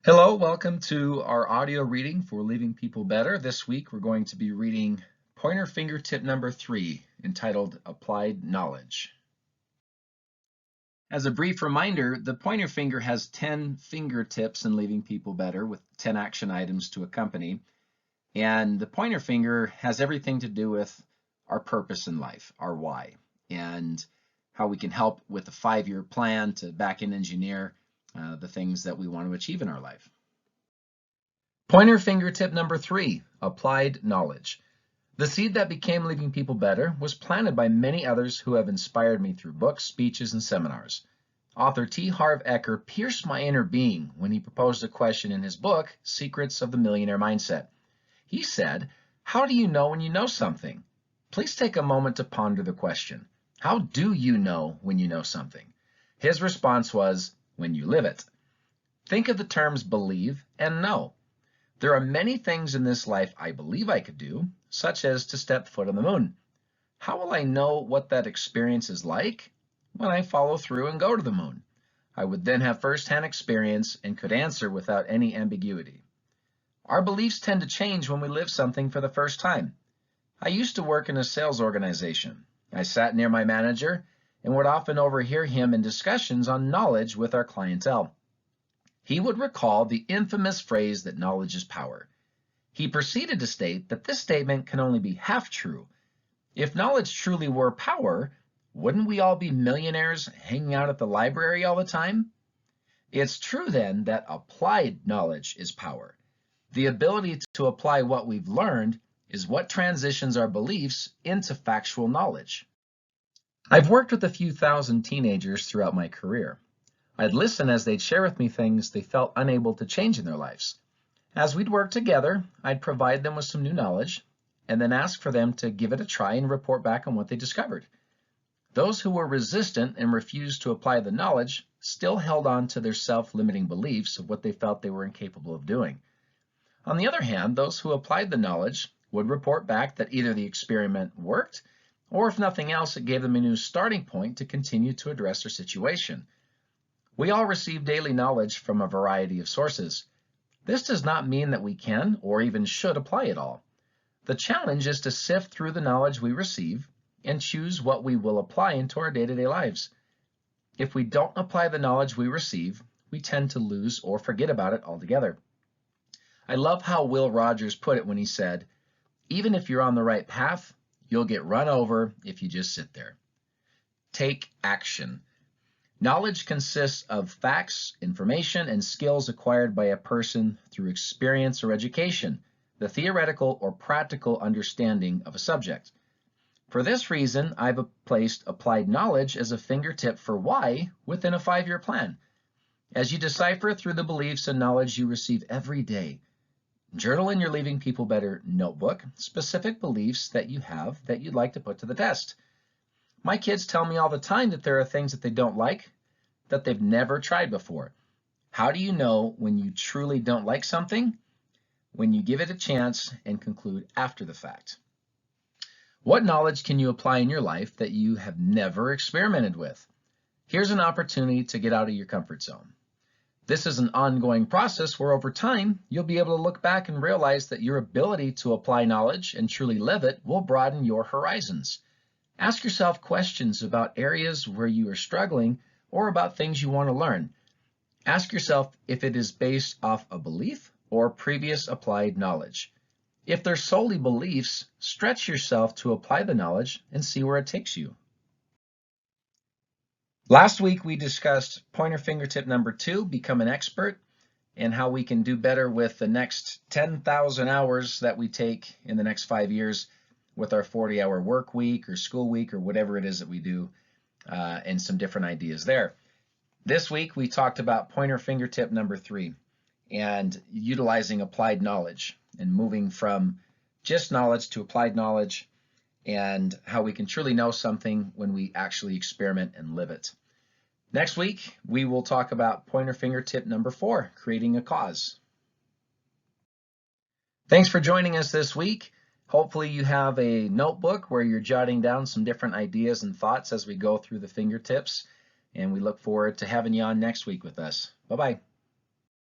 Hello, welcome to our audio reading for Leaving People Better. This week we're going to be reading Pointer Finger Tip number 3, entitled Applied Knowledge. As a brief reminder, the pointer finger has 10 fingertips in Leaving People Better with 10 action items to accompany. And the pointer finger has everything to do with our purpose in life, our why, and how we can help with a 5-year plan to back-end engineer the things that we want to achieve in our life. Pointer finger tip number 3, applied knowledge. The seed that became Leaving People Better was planted by many others who have inspired me through books, speeches, and seminars. Author T. Harv Eker pierced my inner being when he proposed a question in his book, Secrets of the Millionaire Mindset. He said, "How do you know when you know something?" Please take a moment to ponder the question. How do you know when you know something? His response was, when you live it. Think of the terms believe and know. There are many things in this life I believe I could do, such as to step foot on the moon. How will I know what that experience is like? When I follow through and go to the moon. I would then have firsthand experience and could answer without any ambiguity. Our beliefs tend to change when we live something for the first time. I used to work in a sales organization. I sat near my manager and would often overhear him in discussions on knowledge with our clientele. He would recall the infamous phrase that knowledge is power. He proceeded to state that this statement can only be half true. If knowledge truly were power, wouldn't we all be millionaires hanging out at the library all the time? It's true then that applied knowledge is power. The ability to apply what we've learned is what transitions our beliefs into factual knowledge. I've worked with a few thousand teenagers throughout my career. I'd listen as they'd share with me things they felt unable to change in their lives. As we'd work together, I'd provide them with some new knowledge and then ask for them to give it a try and report back on what they discovered. Those who were resistant and refused to apply the knowledge still held on to their self-limiting beliefs of what they felt they were incapable of doing. On the other hand, those who applied the knowledge would report back that either the experiment worked, or if nothing else, it gave them a new starting point to continue to address their situation. We all receive daily knowledge from a variety of sources. This does not mean that we can or even should apply it all. The challenge is to sift through the knowledge we receive and choose what we will apply into our day-to-day lives. If we don't apply the knowledge we receive, we tend to lose or forget about it altogether. I love how Will Rogers put it when he said, "Even if you're on the right path, you'll get run over if you just sit there." Take action. Knowledge consists of facts, information, and skills acquired by a person through experience or education, the theoretical or practical understanding of a subject. For this reason, I've placed applied knowledge as a fingertip for why within a 5-year plan. As you decipher through the beliefs and knowledge you receive every day, journal in your Leaving People Better notebook specific beliefs that you have that you'd like to put to the test. My kids tell me all the time that there are things that they don't like, that they've never tried before. How do you know when you truly don't like something? When you give it a chance and conclude after the fact. What knowledge can you apply in your life that you have never experimented with? Here's an opportunity to get out of your comfort zone. This is an ongoing process where over time, you'll be able to look back and realize that your ability to apply knowledge and truly live it will broaden your horizons. Ask yourself questions about areas where you are struggling or about things you want to learn. Ask yourself if it is based off a belief or previous applied knowledge. If they're solely beliefs, stretch yourself to apply the knowledge and see where it takes you. Last week we discussed pointer fingertip number 2, become an expert, and how we can do better with the next 10,000 hours that we take in the next 5 years with our 40-hour work week or school week or whatever it is that we do, and some different ideas there. This week we talked about pointer fingertip number 3 and utilizing applied knowledge and moving from just knowledge to applied knowledge, and how we can truly know something when we actually experiment and live it. Next week, we will talk about pointer fingertip number 4, creating a cause. Thanks for joining us this week. Hopefully you have a notebook where you're jotting down some different ideas and thoughts as we go through the fingertips, and we look forward to having you on next week with us. Bye-bye.